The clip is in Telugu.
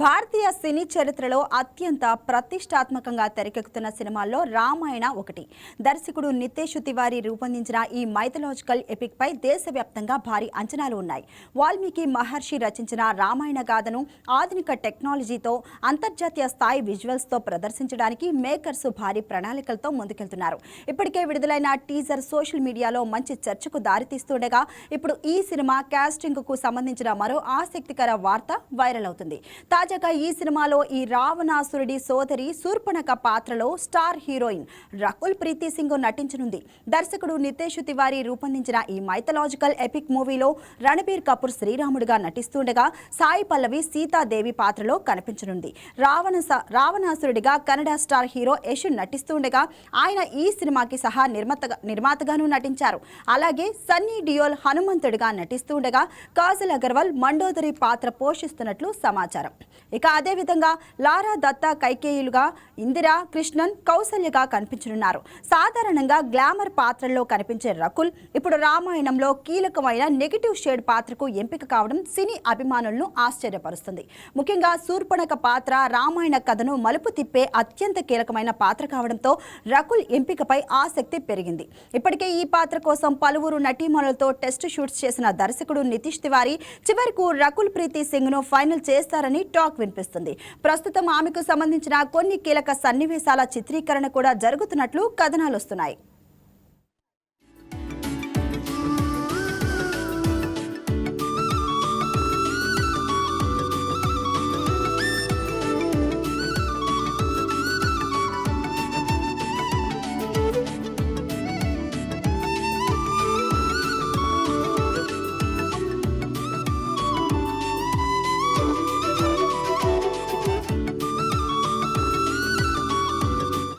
భారతీయ సినీ చరిత్రలో అత్యంత ప్రతిష్టాత్మకంగా తెరకెక్కుతున్న సినిమాల్లో రామాయణ ఒకటి. దర్శకుడు నితేష్ తివారీ రూపొందించిన ఈ మైథలాజికల్ ఎపిక్ పై దేశవ్యాప్తంగా భారీ అంచనాలు ఉన్నాయి. వాల్మీకి మహర్షి రచించిన రామాయణ గాథను ఆధునిక టెక్నాలజీతో అంతర్జాతీయ స్థాయి విజువల్స్ తో ప్రదర్శించడానికి మేకర్స్ భారీ ప్రణాళికలతో ముందుకెళ్తున్నారు. ఇప్పటికే విడుదలైన టీజర్ సోషల్ మీడియాలో మంచి చర్చకు దారితీస్తుండగా ఇప్పుడు ఈ సినిమా కాస్టింగ్ కు సంబంధించిన మరో ఆసక్తికర వార్త వైరల్ అవుతుంది. తాజాగా ఈ సినిమాలో ఈ రావణాసురుడి సోదరి శూర్పణఖ పాత్రలో స్టార్ హీరోయిన్ రకుల్ ప్రీతి సింగ్ నటించనుంది. దర్శకుడు నితేష్ తివారీ రూపొందించిన ఈ మైథలాజికల్ ఎపిక్ మూవీలో రణబీర్ కపూర్ శ్రీరాముడిగా నటిస్తుండగా సాయి పల్లవి సీతాదేవి పాత్రలో కనిపించనుంది. రావణాసురుడిగా కన్నడ స్టార్ హీరో యశ్ నటిస్తుండగా ఆయన ఈ సినిమాకి సహా నిర్మాతగాను నటించారు. అలాగే సన్నీ డియోల్ హనుమంతుడిగా నటిస్తుండగా కాజల్ అగర్వాల్ మండోదరి పాత్ర పోషిస్తున్నట్లు సమాచారం. ఇక అదేవిధంగా లారా దత్తా కైకేయులుగా, ఇందిరా కృష్ణన్ కౌసల్యగా కనిపించనున్నారు. సాధారణంగా గ్లామర్ పాత్రల్లో కనిపించే రకుల్ ఇప్పుడు రామాయణంలో కీలకమైన నెగిటివ్ షేడ్ పాత్రకు ఎంపిక కావడం సినీ అభిమానులను ఆశ్చర్యపరుస్తుంది. ముఖ్యంగా శూర్పణఖ పాత్ర రామాయణ కథను మలుపు తిప్పే అత్యంత కీలకమైన పాత్ర కావడంతో రకుల్ ఎంపికపై ఆసక్తి పెరిగింది. ఇప్పటికే ఈ పాత్ర కోసం పలువురు నటీమణులతో టెస్ట్ షూట్స్ చేసిన దర్శకుడు నితీష్ తివారీ చివరకు రకుల్ ప్రీతి సింగ్ ను ఫైనల్ చేస్తారని టాక్ వినిపిస్తుంది. ప్రస్తుతం ఆమెకు సంబంధించిన కొన్ని కీలక సన్నివేశాల చిత్రీకరణ కూడా జరుగుతున్నట్లు కథనాలు వస్తున్నాయి.